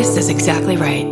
This is exactly right.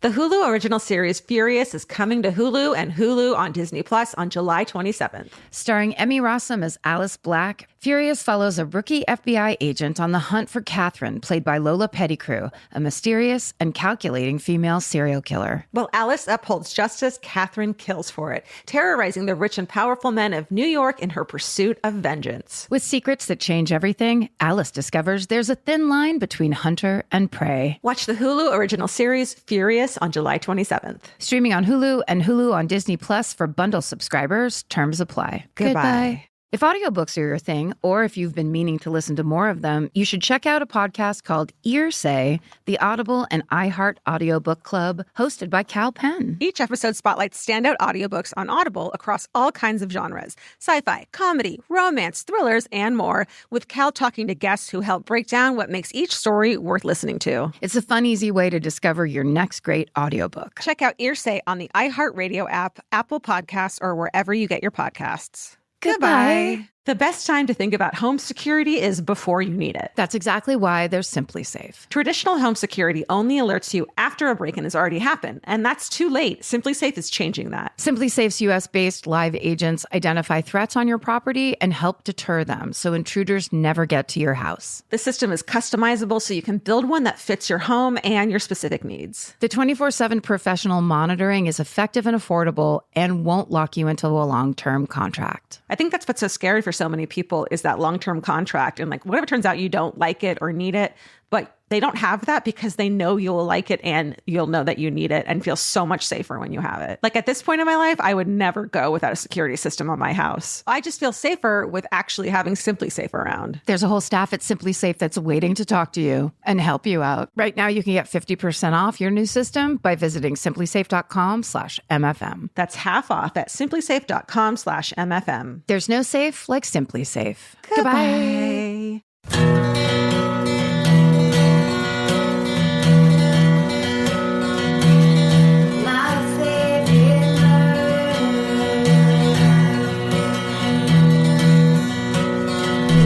The Hulu original series Furious is coming to Hulu and Hulu on Disney Plus on July 27th. Starring Emmy Rossum as Alice Black, Furious follows a rookie FBI agent on the hunt for Catherine, played by Lola Pettigrew, a mysterious and calculating female serial killer. While Alice upholds justice, Catherine kills for it, terrorizing the rich and powerful men of New York in her pursuit of vengeance. With secrets that change everything, Alice discovers there's a thin line between hunter and prey. Watch the Hulu original series Furious on July 27th. Streaming on Hulu and Hulu on Disney Plus for bundle subscribers. Terms apply. Goodbye. If audiobooks are your thing, or if you've been meaning to listen to more of them, you should check out a podcast called Earsay, the Audible and iHeart Audiobook Club, hosted by Cal Penn. Each episode spotlights standout audiobooks on Audible across all kinds of genres: sci-fi, comedy, romance, thrillers, and more, with Cal talking to guests who help break down what makes each story worth listening to. It's a fun, easy way to discover your next great audiobook. Check out Earsay on the iHeartRadio app, Apple Podcasts, or wherever you get your podcasts. Goodbye. The best time to think about home security is before you need it. That's exactly why there's Simply Safe. Traditional home security only alerts you after a break-in has already happened, and that's too late. Simply Safe is changing that. Simply Safe's US-based live agents identify threats on your property and help deter them so intruders never get to your house. The system is customizable so you can build one that fits your home and your specific needs. The 24/7 professional monitoring is effective and affordable and won't lock you into a long-term contract. I think that's what's so scary for so many people is that long-term contract. And like, what if it turns out you don't like it or need it, but they don't have that because they know you'll like it and you'll know that you need it and feel so much safer when you have it. Like at this point in my life, I would never go without a security system on my house. I just feel safer with actually having Simply Safe around. There's a whole staff at Simply Safe that's waiting to talk to you and help you out. Right now, you can get 50% off your new system by visiting simplysafe.com/MFM. That's half off at simplysafe.com/MFM. There's no safe like Simply Safe. Goodbye.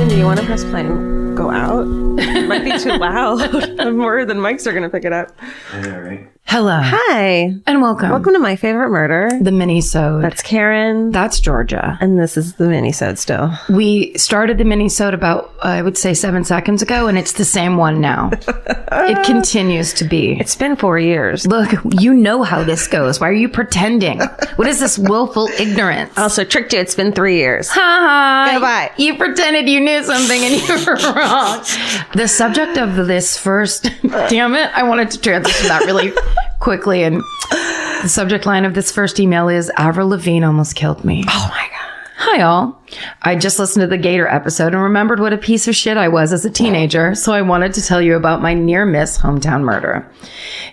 Do you want to press play and go out? It might be too loud. I'm worried the mics are going to pick it up. Yeah, right. Hello. Hi. And welcome. Welcome to My Favorite Murder. The Minisode. That's Karen. That's Georgia. And this is the Minisode still. We started the Minisode about, I would say 7 seconds ago, and it's the same one now. It continues to be. It's been 4 years. Look, you know how this goes. Why are you pretending? What is this willful ignorance? Also tricked you. It's been 3 years. Ha ha. Goodbye. You pretended you knew something and you were wrong. The subject of this first, damn it, I wanted to transition that really quickly. And the subject line of this first email is Avril Lavigne almost killed me. Oh my God. Hi all. I just listened to the Gator episode and remembered what a piece of shit I was as a teenager, so I wanted to tell you about my near-miss hometown murder.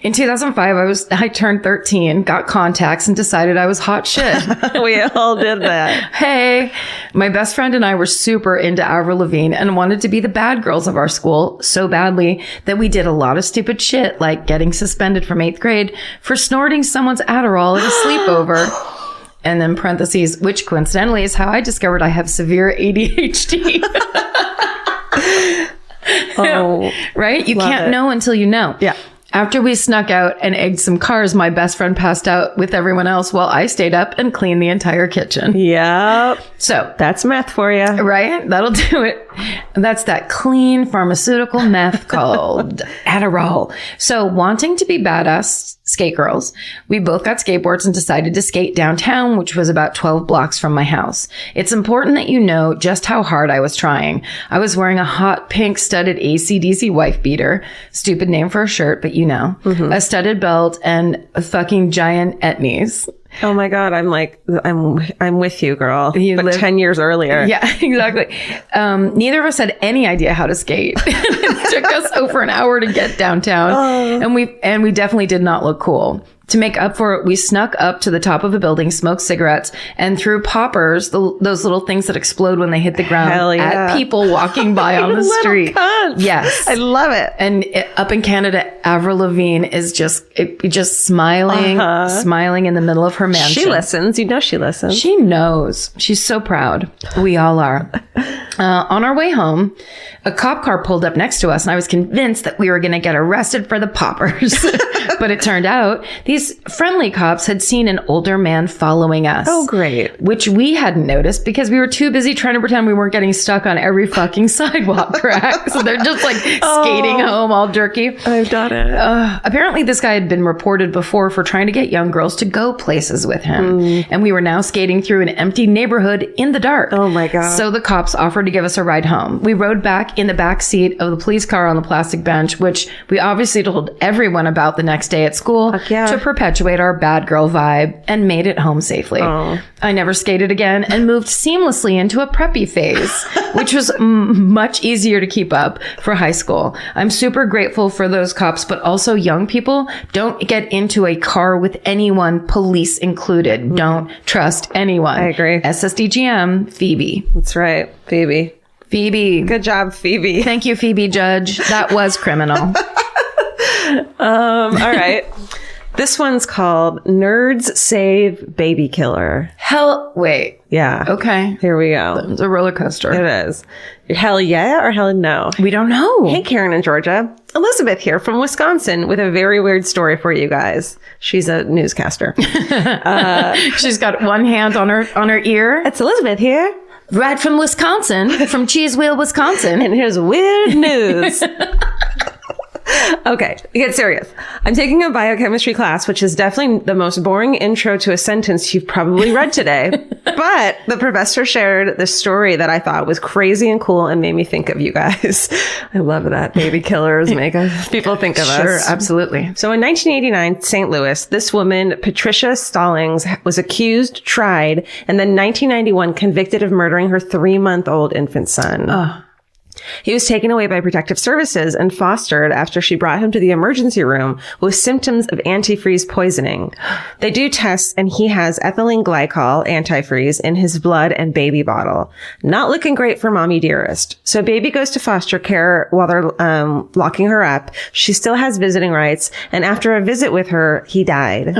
In 2005, I turned 13, got contacts, and decided I was hot shit. We all did that. Hey, my best friend and I were super into Avril Lavigne and wanted to be the bad girls of our school so badly that we did a lot of stupid shit, like getting suspended from 8th grade for snorting someone's Adderall at a sleepover. And then parentheses, which coincidentally is how I discovered I have severe ADHD. Oh, right? You love can't it. know until you know. Yeah. After we snuck out and egged some cars, my best friend passed out with everyone else while I stayed up and cleaned the entire kitchen. Yep. So That's meth for you. right? That'll do it. And that's that clean pharmaceutical meth called Adderall. So wanting to be badass skate girls, we both got skateboards and decided to skate downtown, which was about 12 blocks from my house. It's important that you know just how hard I was trying. I was wearing a hot pink studded AC/DC wife beater, stupid name for a shirt, but you know, a studded belt and a fucking giant etnies. Oh my God. I'm with you, girl. You but live- 10 years earlier. Yeah, exactly. Neither of us had any idea how to skate. It took us over an hour to get downtown, and we definitely did not look cool. To make up for it, we snuck up to the top of a building, smoked cigarettes, and threw poppers, those little things that explode when they hit the ground, Hell yeah. at people walking by on the Little street. cunts. Yes. I love it. And up in Canada, Avril Lavigne is just smiling, smiling in the middle of her mansion. She listens. You know she listens. She knows. She's so proud. We all are. On our way home, a cop car pulled up next to us, and I was convinced that we were going to get arrested for the poppers. But it turned out these friendly cops had seen an older man following us. Oh, great. Which we hadn't noticed because we were too busy trying to pretend we weren't getting stuck on every fucking sidewalk crack. So they're just like skating home all jerky. I've done it. Apparently, this guy had been reported before for trying to get young girls to go places with him. And we were now skating through an empty neighborhood in the dark. Oh, my God. So the cops offered to give us a ride home. We rode back in the back seat of the police car on the plastic bench, which we obviously told everyone about the next day at school to perpetuate our bad girl vibe, and made it home safely. I never skated again and moved seamlessly into a preppy phase, which was much easier to keep up for high school. I'm super grateful for those cops, but also young people, don't get into a car with anyone, police included. Don't trust anyone. I agree. SSDGM, Phoebe. That's right. Phoebe. Good job, Phoebe. Thank you, Phoebe Judge. That was criminal. All right. This one's called Nerds Save Baby Killer. Wait. Yeah. Okay. Here we go. It's a roller coaster. It is. Hell yeah or hell no? We don't know. Hey, Karen in Georgia. Elizabeth here from Wisconsin with a very weird story for you guys. She's a newscaster. She's got one hand on her ear. It's Elizabeth here. Right from Wisconsin, from Cheese Wheel, Wisconsin. And here's weird news. Okay, get serious. I'm taking a biochemistry class, which is definitely the most boring intro to a sentence you've probably read today. But the professor shared this story that I thought was crazy and cool and made me think of you guys. I love that. Baby killers make people think of us. Sure, absolutely. So in 1989, St. Louis, this woman, Patricia Stallings, was accused, tried, and then 1991 convicted of murdering her 3-month-old infant son. He was taken away by protective services and fostered after she brought him to the emergency room with symptoms of antifreeze poisoning. They do tests and he has ethylene glycol antifreeze in his blood and baby bottle. Not looking great for mommy dearest. So baby goes to foster care while they're locking her up. She still has visiting rights. And after a visit with her, he died.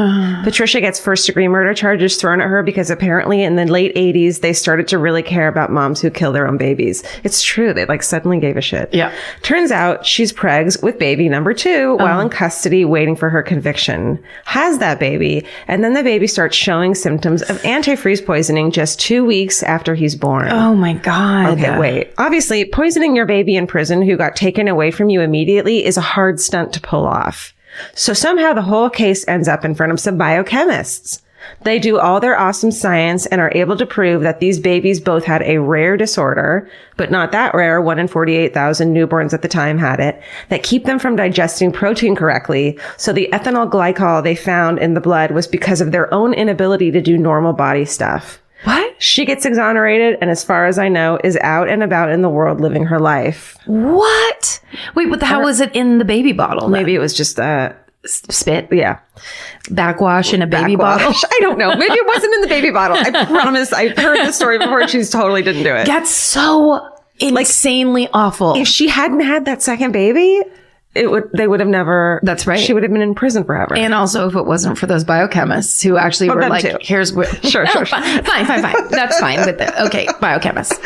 Patricia gets first-degree murder charges thrown at her because apparently in the late 80s, they started to really care about moms who kill their own babies. It's true. They suddenly gave a shit. Yeah. Turns out she's pregs with baby number 2 while in custody waiting for her conviction. Has that baby. And then the baby starts showing symptoms of antifreeze poisoning just 2 weeks after he's born. Oh my God. Okay, wait. Obviously, poisoning your baby in prison who got taken away from you immediately is a hard stunt to pull off. So somehow the whole case ends up in front of some biochemists. They do all their awesome science and are able to prove that these babies both had a rare disorder, but not that rare, 1 in 48,000 newborns at the time had it, that keep them from digesting protein correctly. So the ethanol glycol they found in the blood was because of their own inability to do normal body stuff. What? She gets exonerated and as far as I know, is out and about in the world living her life. What? Wait, but how was it in the baby bottle? Then? Maybe it was just spit. Yeah. Backwash in a baby bottle. I don't know. Maybe it wasn't in the baby bottle. I promise. I've heard this story before and she totally didn't do it. That's so insanely awful. If she hadn't had that second baby, they would have never. That's right. She would have been in prison forever. And also, if it wasn't for those biochemists who actually were like, too. here's what. Sure. Fine. That's fine with it. Okay, biochemists.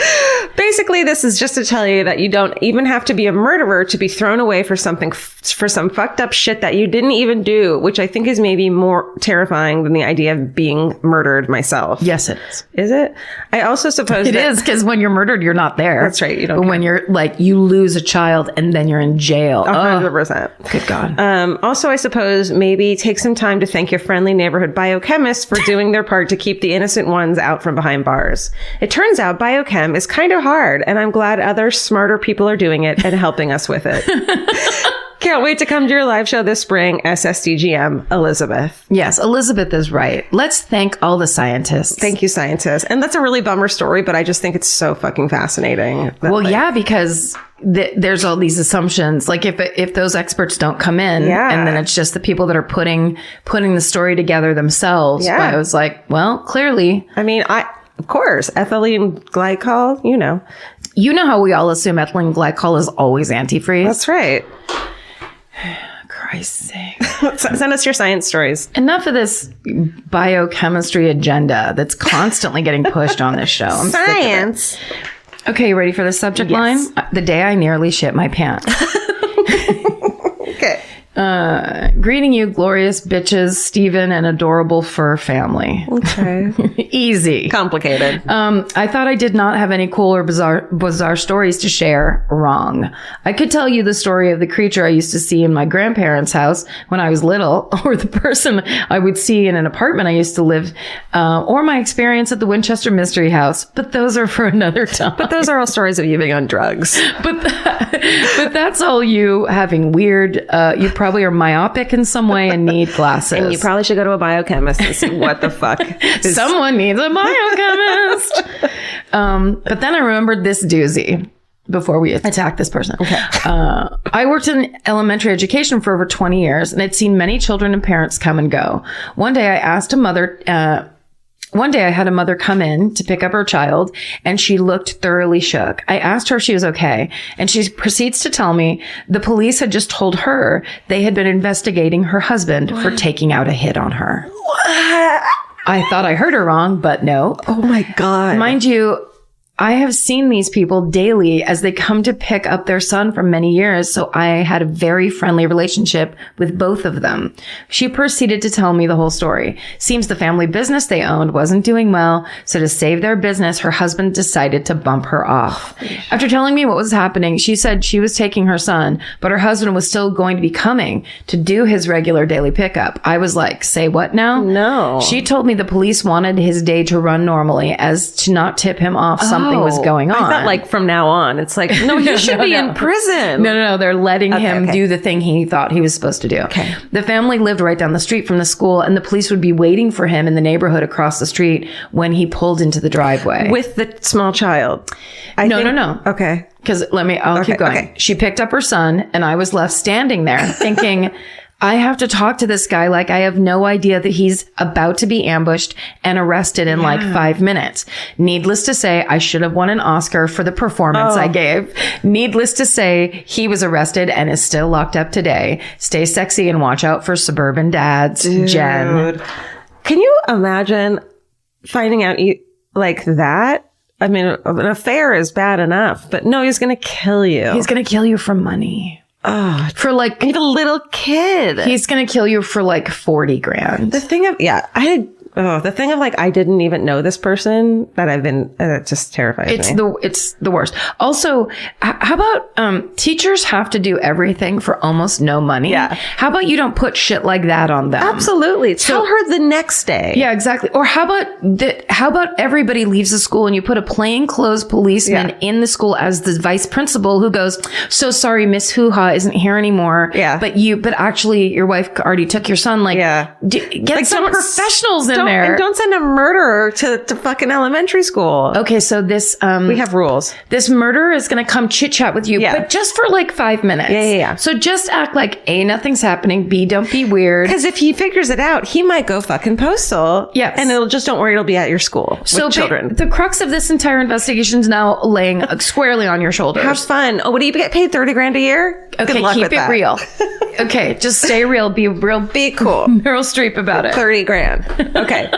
Basically, this is just to tell you that you don't even have to be a murderer to be thrown away for something, for some fucked up shit that you didn't even do, which I think is maybe more terrifying than the idea of being murdered myself. Yes, it is. Is it? I also suppose it is, because when you're murdered, you're not there. That's right. You don't. But when you're you lose a child and then you're in jail. 100%. Good God. Also, I suppose maybe take some time to thank your friendly neighborhood biochemists for doing their part to keep the innocent ones out from behind bars. It turns out biochem is kind of hard, and I'm glad other smarter people are doing it and helping us with it. Can't wait to come to your live show this spring, SSDGM, Elizabeth. Yes, Elizabeth is right. Let's thank all the scientists. Thank you, scientists. And that's a really bummer story, but I just think it's so fucking fascinating. Yeah, because there's all these assumptions. Like if those experts don't come in, and then it's just the people that are putting the story together themselves. Yeah. I was like, well, clearly. I mean, of course, ethylene glycol, you know. You know how we all assume ethylene glycol is always antifreeze? That's right. Christ's sake. Send us your science stories. Enough of this biochemistry agenda that's constantly getting pushed on this show. I'm science. sick of it. Okay, you ready for the subject line? The day I nearly shit my pants. Okay. Greeting you, glorious bitches, Steven, and adorable fur family. Okay. Easy. Complicated. I thought I did not have any cool or bizarre stories to share. Wrong. I could tell you the story of the creature I used to see in my grandparents' house when I was little, or the person I would see in an apartment I used to live, or my experience at the Winchester Mystery House. But those are for another time. But those are all stories of you being on drugs. But that's all you having weird, you probably are myopic in some way and need glasses. And you probably should go to a biochemist and see what the fuck. Someone needs a biochemist. But then I remembered this doozy before we attack this person. Okay. I worked in elementary education for over 20 years and had seen many children and parents come and go. One day I had a mother come in to pick up her child, and she looked thoroughly shook. I asked her if she was okay, and she proceeds to tell me the police had just told her they had been investigating her husband for taking out a hit on her. What? I thought I heard her wrong, but no. Oh my God. Mind you, I have seen these people daily as they come to pick up their son for many years, so I had a very friendly relationship with both of them. She proceeded to tell me the whole story. Seems the family business they owned wasn't doing well, so to save their business, her husband decided to bump her off. After telling me what was happening, she said she was taking her son, but her husband was still going to be coming to do his regular daily pickup. I was like, say what now? No. She told me the police wanted his day to run normally as to not tip him off something was going on. I thought like from now on, it's like, no, you should be in prison. No. They're letting him do the thing he thought he was supposed to do. Okay. The family lived right down the street from the school, and the police would be waiting for him in the neighborhood across the street when he pulled into the driveway. With the small child. No. Okay. Because I'll keep going. Okay. She picked up her son, and I was left standing there thinking, I have to talk to this guy like I have no idea that he's about to be ambushed and arrested in like 5 minutes. Needless to say, I should have won an Oscar for the performance I gave. Needless to say, he was arrested and is still locked up today. Stay sexy and watch out for suburban dads. Dude. Jen. Can you imagine finding out like that? I mean, an affair is bad enough, but no, he's going to kill you. He's going to kill you for money. Oh, for like a little kid. He's going to kill you for like 40 grand. The thing of, the thing of like, I didn't even know this person that I've been, it just terrifies me. It's the worst. Also, how about, teachers have to do everything for almost no money? Yeah. How about you don't put shit like that on them? Absolutely. Tell her the next day. Yeah, exactly. Or how about everybody leaves the school and you put a plainclothes policeman in the school as the vice principal who goes, so sorry, Miss Hoo-Ha isn't here anymore. Yeah. But actually your wife already took your son. Like, get like some professionals in there. And don't send a murderer to fucking elementary school. Okay, so this we have rules. This murderer is going to come chit chat with you, but just for like 5 minutes. Yeah. So just act like A, nothing's happening. B, don't be weird. Because if he figures it out, he might go fucking postal. Yes. And don't worry, it'll be at your school with children. The crux of this entire investigation is now laying squarely on your shoulders. Have fun. Oh, what do you get paid? 30 grand a year? Okay, Good luck keep with it that. real. Okay, just stay real. Be real. Be cool. Meryl Streep about it. 30 grand. Okay.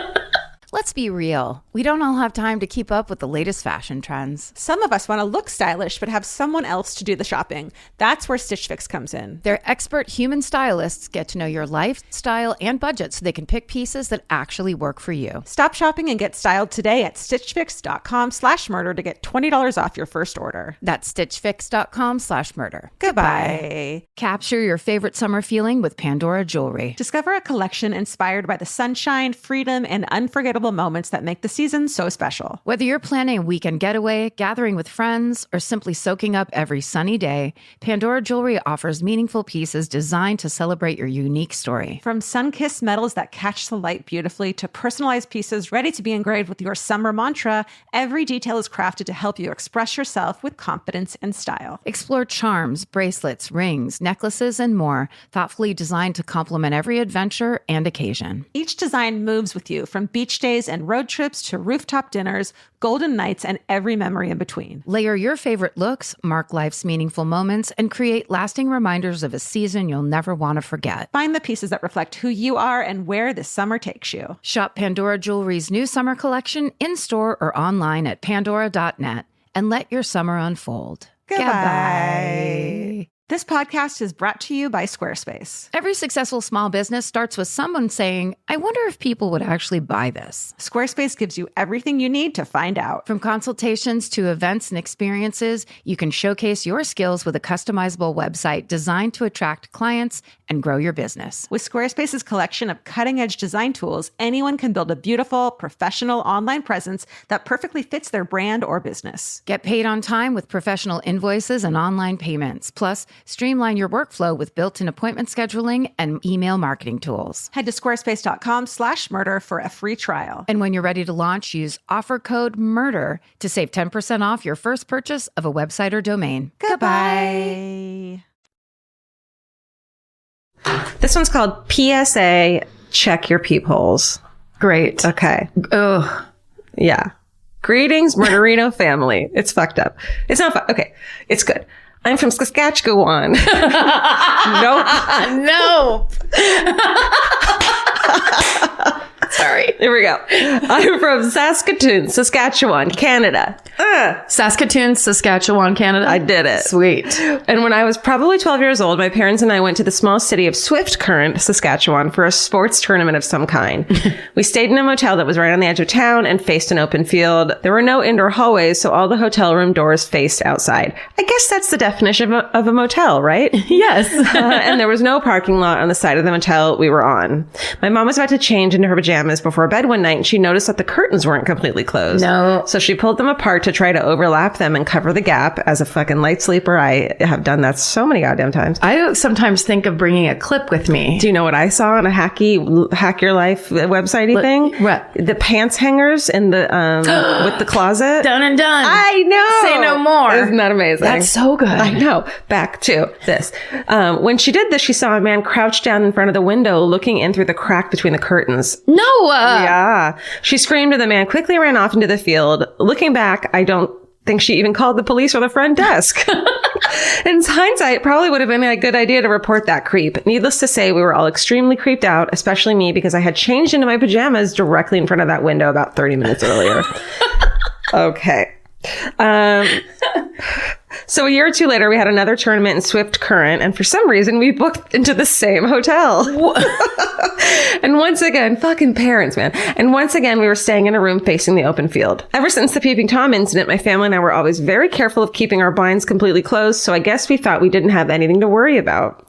Let's be real. We don't all have time to keep up with the latest fashion trends. Some of us want to look stylish, but have someone else to do the shopping. That's where Stitch Fix comes in. Their expert human stylists get to know your lifestyle and budget so they can pick pieces that actually work for you. Stop shopping and get styled today at stitchfix.com/murder to get $20 off your first order. That's stitchfix.com/murder. Goodbye. Capture your favorite summer feeling with Pandora Jewelry. Discover a collection inspired by the sunshine, freedom, and unforgettable moments that make the season so special. Whether you're planning a weekend getaway, gathering with friends, or simply soaking up every sunny day, Pandora Jewelry offers meaningful pieces designed to celebrate your unique story. From sun-kissed metals that catch the light beautifully to personalized pieces ready to be engraved with your summer mantra, every detail is crafted to help you express yourself with confidence and style. Explore charms, bracelets, rings, necklaces, and more, thoughtfully designed to complement every adventure and occasion. Each design moves with you from beach days and road trips to rooftop dinners, golden nights, and every memory in between. Layer your favorite looks, mark life's meaningful moments, and create lasting reminders of a season you'll never want to forget. Find the pieces that reflect who you are and where this summer takes you. Shop Pandora Jewelry's new summer collection in-store or online at pandora.net. and let your summer unfold. Goodbye. This podcast is brought to you by Squarespace. Every successful small business starts with someone saying, I wonder if people would actually buy this. Squarespace gives you everything you need to find out. From consultations to events and experiences, you can showcase your skills with a customizable website designed to attract clients and grow your business. With Squarespace's collection of cutting-edge design tools, anyone can build a beautiful, professional online presence that perfectly fits their brand or business. Get paid on time with professional invoices and online payments. Plus, streamline your workflow with built-in appointment scheduling and email marketing tools. Head to squarespace.com/murder for a free trial. And when you're ready to launch, use offer code MURDER to save 10% off your first purchase of a website or domain. Goodbye. This one's called PSA Check Your Peepholes. Great. Okay. Ugh. Yeah. Greetings, Murderino family. It's fucked up. It's not okay. It's good. I'm from Saskatchewan. Nope. No. Sorry. There we go. I'm from Saskatoon, Saskatchewan, Canada. Saskatoon, Saskatchewan, Canada. I did it. Sweet. And when I was probably 12 years old, my parents and I went to the small city of Swift Current, Saskatchewan, for a sports tournament of some kind. We stayed in a motel that was right on the edge of town and faced an open field. There were no indoor hallways, so all the hotel room doors faced outside. I guess that's the definition of a motel, right? Yes. And there was no parking lot on the side of the motel we were on. My mom was about to change into her pajamas before bed one night, and she noticed that the curtains weren't completely closed. No. So she pulled them apart to try to overlap them and cover the gap. As a fucking light sleeper, I have done that so many goddamn times. I sometimes think of bringing a clip with me. Do you know what I saw on a Hack Your Life website-y thing? What? The pants hangers in the with the closet. Done and done. I know. Say no more. Isn't that amazing? That's so good. I know. Back to this. When she did this, she saw a man crouched down in front of the window, looking in through the crack between the curtains. No. Yeah. She screamed and the man quickly ran off into the field. Looking back, I don't think she even called the police or the front desk. In hindsight, it probably would have been a good idea to report that creep. Needless to say, we were all extremely creeped out, especially me, because I had changed into my pajamas directly in front of that window about 30 minutes earlier. Okay. So a year or two later, we had another tournament in Swift Current, and for some reason, we booked into the same hotel. And once again, fucking parents, man. And once again, we were staying in a room facing the open field. Ever since the Peeping Tom incident, my family and I were always very careful of keeping our blinds completely closed, so I guess we thought we didn't have anything to worry about.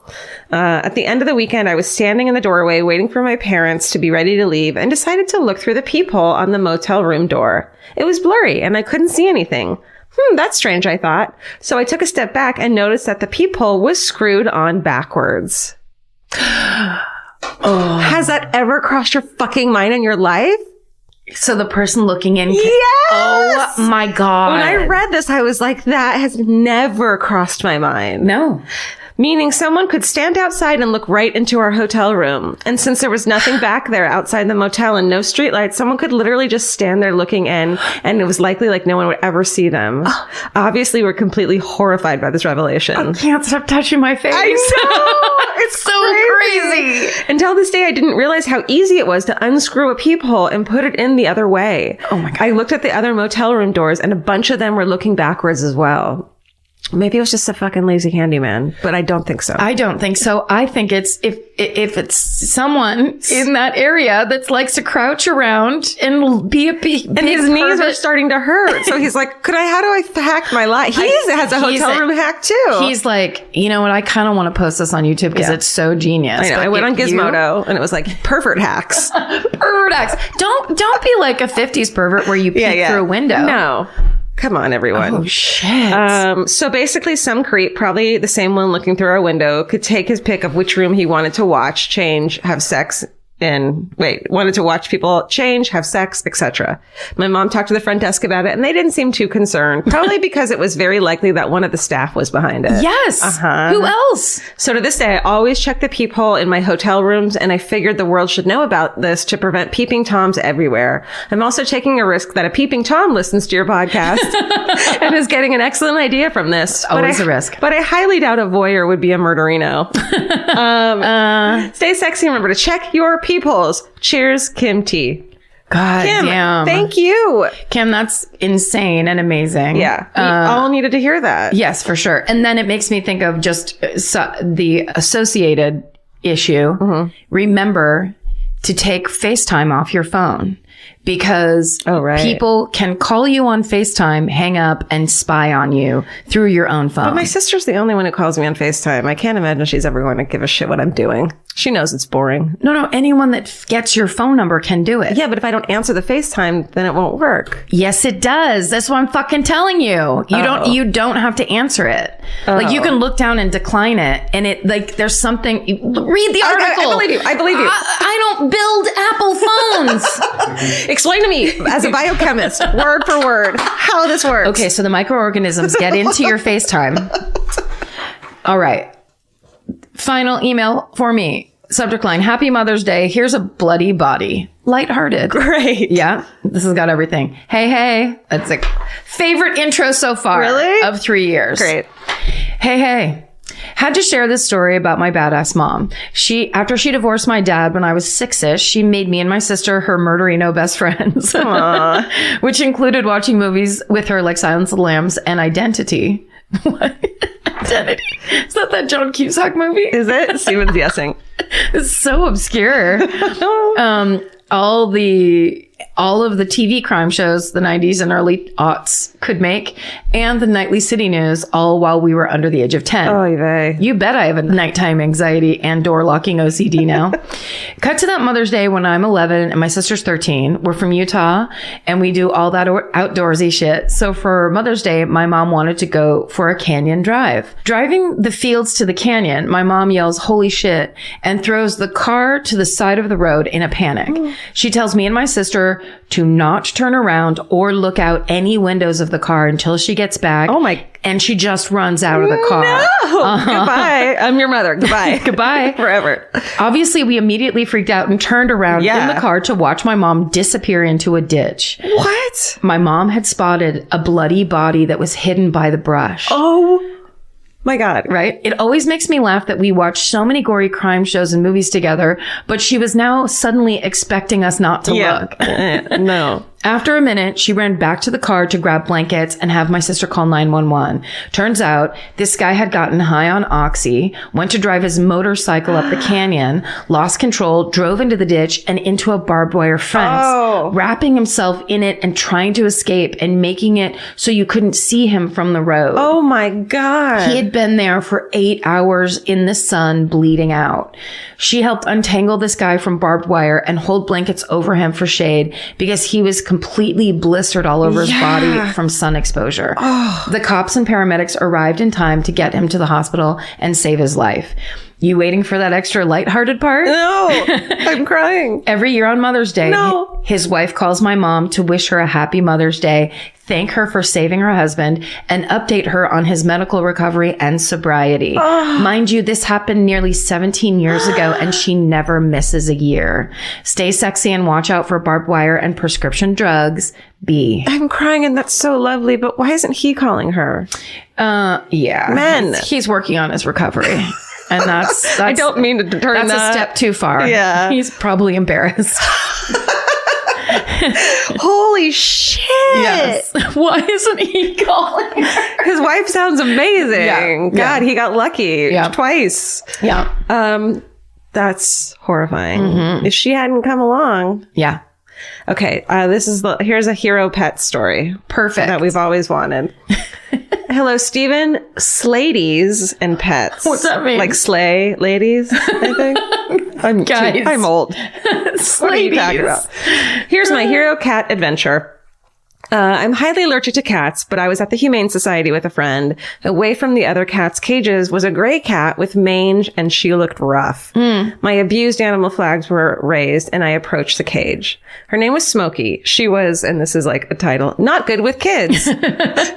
At the end of the weekend, I was standing in the doorway waiting for my parents to be ready to leave and decided to look through the peephole on the motel room door. It was blurry and I couldn't see anything. That's strange, I thought. So I took a step back and noticed that the peephole was screwed on backwards. Oh. Has that ever crossed your fucking mind in your life? So the person looking in. Yes! Oh my God. When I read this, I was like, that has never crossed my mind. No. Meaning someone could stand outside and look right into our hotel room. And since there was nothing back there outside the motel and no streetlights, someone could literally just stand there looking in, and it was likely like no one would ever see them. Obviously, we're completely horrified by this revelation. I can't stop touching my face. I know! It's so crazy. Until this day, I didn't realize how easy it was to unscrew a peephole and put it in the other way. Oh my God. I looked at the other motel room doors, and a bunch of them were looking backwards as well. Maybe it was just a fucking lazy handyman, but I don't think so. I don't think so. I think it's if it's someone in that area that likes to crouch around and be a big and his knees are starting to hurt. So he's like, how do I hack my life? He has a hotel room hack too. He's like, you know what? I kind of want to post this on YouTube because it's so genius. I know. I went on Gizmodo and it was like pervert hacks. Pervert hacks. Don't be like a 50s pervert where you peek through a window. No. Come on, everyone. Oh, shit. So basically, some creep, probably the same one looking through our window, could take his pick of which room he wanted to watch, change, have sex, wanted to watch people change, have sex, etc. My mom talked to the front desk about it, and they didn't seem too concerned, probably because it was very likely that one of the staff was behind it. Yes. Who else? So to this day, I always check the peephole in my hotel rooms, and I figured the world should know about this to prevent peeping toms everywhere. I'm also taking a risk that a peeping tom listens to your podcast and is getting an excellent idea from this. Always a risk. But I highly doubt a voyeur would be a murderino. Stay sexy and remember to check your peepholes. Cheers, Kim T. God Kim, damn. thank you. Kim, that's insane and amazing. Yeah. We all needed to hear that. Yes, for sure. And then it makes me think of just the associated issue. Remember to take FaceTime off your phone, because people can call you on FaceTime, hang up, and spy on you through your own phone. But my sister's the only one who calls me on FaceTime. I can't imagine she's ever going to give a shit what I'm doing. She knows it's boring. No, anyone that gets your phone number can do it. Yeah, but if I don't answer the FaceTime, then it won't work. Yes, it does. That's what I'm fucking telling you. You don't have to answer it. Like, you can look down and decline it, and it, like, there's something. Read the article. I believe you. I don't build Apple phones. Explain to me, as a biochemist, word for word, how this works. Okay, so the microorganisms get into your FaceTime. All right. Final email for me. Subject line, Happy Mother's Day. Here's a bloody body. Lighthearted. Great. Yeah, this has got everything. Hey. That's a favorite intro so far. Really? Of 3 years. Great. Hey. Had to share this story about my badass mom. After she divorced my dad when I was 6-ish, she made me and my sister her murderino best friends, which included watching movies with her like Silence of the Lambs and Identity. What? Identity? Is that John Cusack movie? Is it? Steven's guessing. It's so obscure. All of the TV crime shows the 90s and early aughts could make, and the nightly city news, all while we were under the age of 10. Oy vey. You bet I have a nighttime anxiety and door locking OCD now. Cut to that Mother's Day when I'm 11 and my sister's 13. We're from Utah and we do all that outdoorsy shit. So for Mother's Day, my mom wanted to go for a canyon drive. Driving the fields to the canyon, my mom yells, "Holy shit," and throws the car to the side of the road in a panic. She tells me and my sister to not turn around or look out any windows of the car until she gets back. Oh my. And she just runs out of the car. No! Goodbye. I'm your mother. Goodbye. Goodbye. Forever. Obviously, we immediately freaked out and turned around in the car to watch my mom disappear into a ditch. What? My mom had spotted a bloody body that was hidden by the brush. Oh my God. Right? It always makes me laugh that we watch so many gory crime shows and movies together, but she was now suddenly expecting us not to look. No. After a minute, she ran back to the car to grab blankets and have my sister call 911. Turns out this guy had gotten high on oxy, went to drive his motorcycle up the canyon, lost control, drove into the ditch and into a barbed wire fence, wrapping himself in it and trying to escape and making it so you couldn't see him from the road. Oh my God. He had been there for 8 hours in the sun, bleeding out. She helped untangle this guy from barbed wire and hold blankets over him for shade because he was completely blistered all over his body from sun exposure. The cops and paramedics arrived in time to get him to the hospital and save his life. You waiting for that extra lighthearted part? No, I'm crying. Every year on Mother's Day, his wife calls my mom to wish her a happy Mother's Day, thank her for saving her husband, and update her on his medical recovery and sobriety. Mind you, this happened nearly 17 years ago, and she never misses a year. Stay sexy and watch out for barbed wire and prescription drugs. B. I'm crying, and that's so lovely, but why isn't he calling her? Yeah. Men. He's working on his recovery. And that's I don't mean to turn that's a step too far. Yeah. He's probably embarrassed. Holy shit. Yes. Why isn't he calling her? His wife sounds amazing. Yeah. God, he got lucky twice. Yeah. That's horrifying. If she hadn't come along. Yeah. Okay. Here's a hero pet story. Perfect. That we've always wanted. Hello, Stephen. Sladies and pets. What's that mean? Like sleigh ladies, I think. I'm old. What are you talking about? Here's my hero cat adventure. I'm highly allergic to cats, but I was at the Humane Society with a friend. Away from the other cats' cages was a gray cat with mange, and she looked rough. My abused animal flags were raised, and I approached the cage. Her name was Smokey. She was, and this is like a title, not good with kids,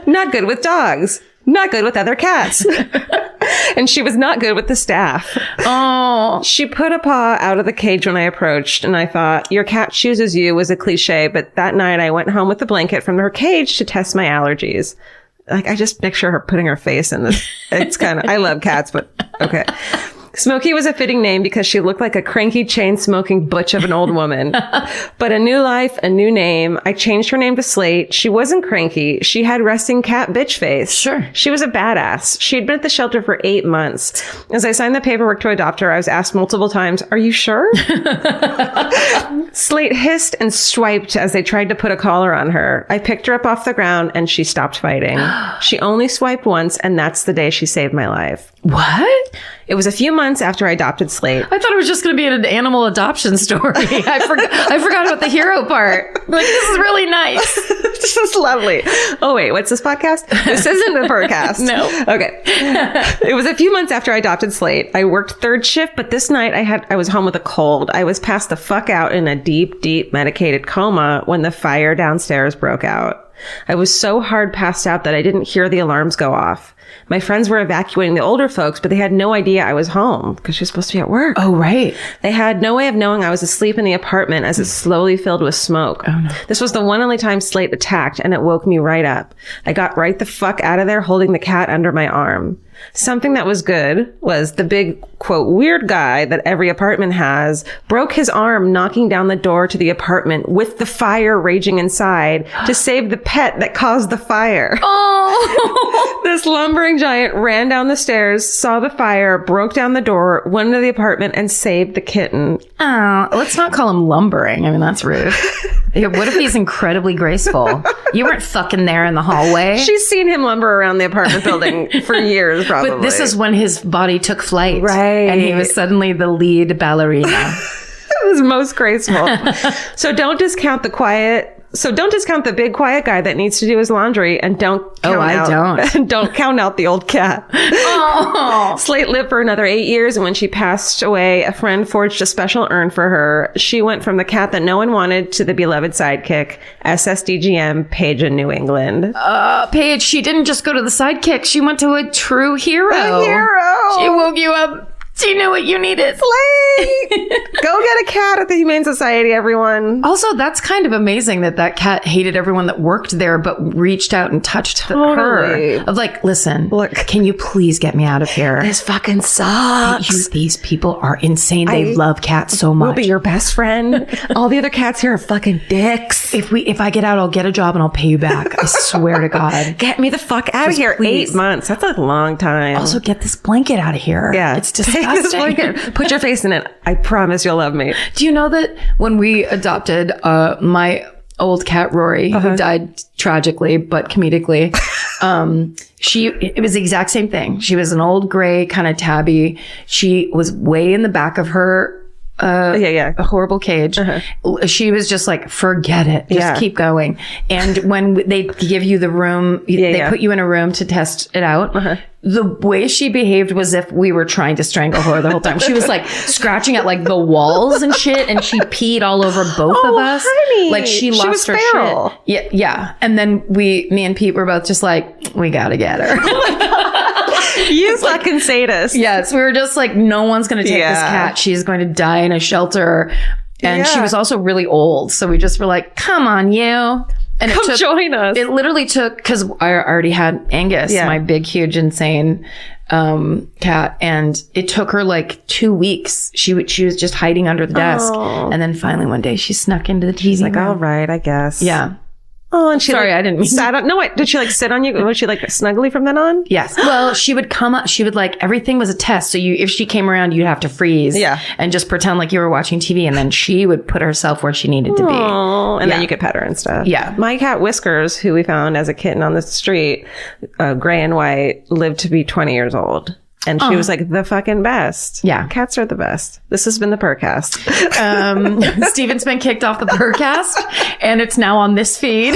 not good with dogs, not good with other cats. And she was not good with the staff. Oh. She put a paw out of the cage when I approached, and I thought, your cat chooses you was a cliche, but that night I went home with the blanket from her cage to test my allergies. Like, I just picture her putting her face in this. It's kind of, I love cats, but okay. Smokey was a fitting name because she looked like a cranky chain-smoking butch of an old woman. But a new life, a new name. I changed her name to Slate. She wasn't cranky. She had resting cat bitch face. Sure. She was a badass. She'd been at the shelter for 8 months. As I signed the paperwork to adopt her, I was asked multiple times, "Are you sure?" Slate hissed and swiped as they tried to put a collar on her. I picked her up off the ground and she stopped fighting. She only swiped once, and that's the day she saved my life. What? It was a few months after I adopted Slate. I thought it was just going to be an animal adoption story. I forgot about the hero part. Like, this is really nice. This is lovely. Oh, wait, what's this podcast? This isn't a podcast. No. Okay. It was a few months after I adopted Slate. I worked third shift, but this night I was home with a cold. I was passed the fuck out in a deep, deep medicated coma when the fire downstairs broke out. I was so hard passed out that I didn't hear the alarms go off. My friends were evacuating the older folks, but they had no idea I was home because she was supposed to be at work. Oh, right. They had no way of knowing I was asleep in the apartment as it slowly filled with smoke. Oh, no. This was the one only time Slate attacked, and it woke me right up. I got right the fuck out of there holding the cat under my arm. Something that was good was the big, quote, weird guy that every apartment has broke his arm knocking down the door to the apartment with the fire raging inside to save the pet that caused the fire. Oh! This lumbering giant ran down the stairs, saw the fire, broke down the door, went into the apartment, and saved the kitten. Oh, let's not call him lumbering. I mean, that's rude. What if he's incredibly graceful? You weren't fucking there in the hallway. She's seen him lumber around the apartment building for years, probably. But this is when his body took flight. Right. And he was suddenly the lead ballerina. It was most graceful. So don't discount the big quiet guy that needs to do his laundry, and don't count out the old cat. Oh. Slate lived for another 8 years, and when she passed away, a friend forged a special urn for her. She went from the cat that no one wanted to the beloved sidekick, SSDGM, Paige in New England. Paige, she didn't just go to the sidekick. She went to a true hero. A hero! She woke you up. She knew what you needed. Slate! Go get a cat at the Humane Society, everyone. Also, that's kind of amazing that cat hated everyone that worked there, but reached out and touched her. Of like, listen, look, can you please get me out of here? This fucking sucks. These people are insane. They love cats so much. We'll be your best friend. All the other cats here are fucking dicks. If I get out, I'll get a job and I'll pay you back. I swear to God. Get me the fuck out of here. Please. 8 months. That's a long time. Also, get this blanket out of here. Yeah. It's disgusting. Put your face in it. I promise you'll love me. Do you know that when we adopted my old cat Rory, who died tragically but comedically, it was the exact same thing. She was an old gray kind of tabby. She was way in the back of her a horrible cage. She was just like, forget it, just keep going. And when they give you the room, they put you in a room to test it out. The way she behaved was if we were trying to strangle her the whole time. She was like scratching at like the walls and shit, and she peed all over both of us. Honey. Like she lost her feral. shit. Yeah. And then me and Pete were both just like, we gotta get her. You fucking sadist. Yes, we were just like, no one's going to take this cat. She's going to die in a shelter. And she was also really old. So we just were like, come on, you. And Come join us. It literally took, because I already had Angus, my big, huge, insane cat. And it took her like 2 weeks. She was just hiding under the desk. And then finally one day she snuck into the TV. She's like, room. all right, I guess. Yeah. Oh, and she Sorry, I didn't mean sat on. No, wait. Did she like sit on you? Was she like snuggly from then on? Yes. Well, she would come up. She would like, everything was a test. So if she came around, you'd have to freeze. Yeah. And just pretend like you were watching TV. And then she would put herself where she needed to be. Oh, and then you could pet her and stuff. Yeah. My cat Whiskers, who we found as a kitten on the street, gray and white, lived to be 20 years old. And she was like the fucking best. Yeah. Cats are the best. This has been the Purrcast. Steven's been kicked off the Purrcast and it's now on this feed.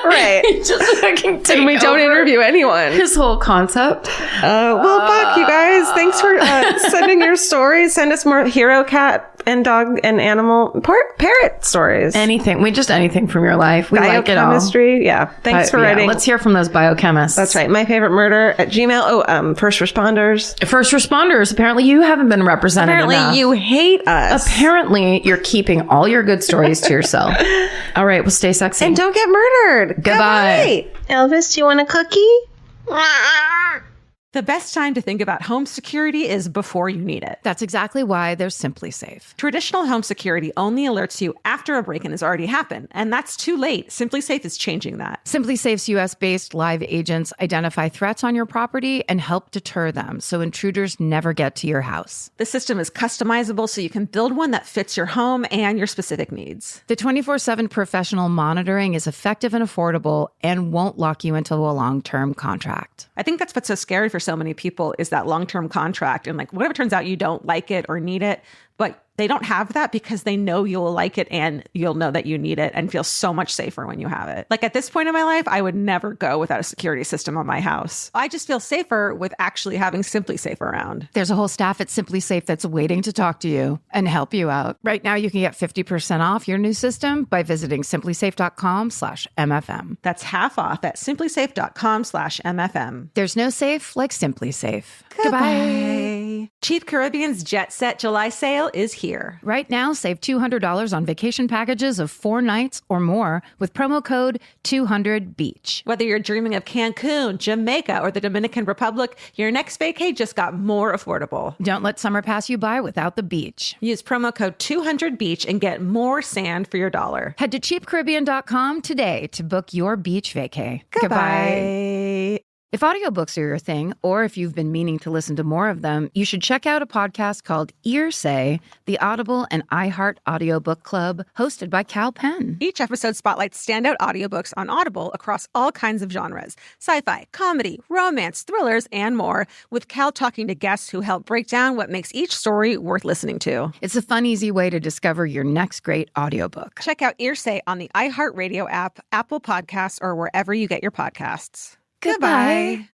Right. Just fucking And we don't interview anyone. His whole concept. Well, fuck you guys. Thanks for sending your stories. Send us more hero cat and dog and animal parrot stories. Anything. Anything from your life. We like it all. Biochemistry. Yeah. Thanks for writing. Let's hear from those biochemists. That's right. My favorite murder at Gmail. Oh, first responders. First responders. Apparently you haven't been represented enough. Apparently you hate us. Apparently you're keeping all your good stories to yourself. All right. Well, stay sexy. And don't get murdered. Goodbye. Elvis, do you want a cookie? The best time to think about home security is before you need it. That's exactly why there's Simply Safe. Traditional home security only alerts you after a break-in has already happened, and that's too late. Simply Safe is changing that. Simply Safe's US-based live agents identify threats on your property and help deter them so intruders never get to your house. The system is customizable so you can build one that fits your home and your specific needs. The 24/7 professional monitoring is effective and affordable and won't lock you into a long-term contract. I think that's what's so scary for so many people is that long-term contract. And like, whatever turns out you don't like it or need it, but they don't have that because they know you'll like it and you'll know that you need it and feel so much safer when you have it. Like at this point in my life, I would never go without a security system on my house. I just feel safer with actually having Simply Safe around. There's a whole staff at Simply Safe that's waiting to talk to you and help you out. Right now, you can get 50% off your new system by visiting simplysafe.com/MFM. That's half off at simplysafe.com/MFM. There's no safe like Simply Safe. Goodbye. Cheap Caribbean's Jet Set July sale is here. Right now, save $200 on vacation packages of 4 nights or more with promo code 200BEACH. Whether you're dreaming of Cancun, Jamaica, or the Dominican Republic, your next vacay just got more affordable. Don't let summer pass you by without the beach. Use promo code 200BEACH and get more sand for your dollar. Head to cheapcaribbean.com today to book your beach vacay. Goodbye. If audiobooks are your thing, or if you've been meaning to listen to more of them, you should check out a podcast called Earsay, the Audible and iHeart Audiobook Club, hosted by Cal Penn. Each episode spotlights standout audiobooks on Audible across all kinds of genres: sci-fi, comedy, romance, thrillers, and more, with Cal talking to guests who help break down what makes each story worth listening to. It's a fun, easy way to discover your next great audiobook. Check out Earsay on the iHeartRadio app, Apple Podcasts, or wherever you get your podcasts. Goodbye.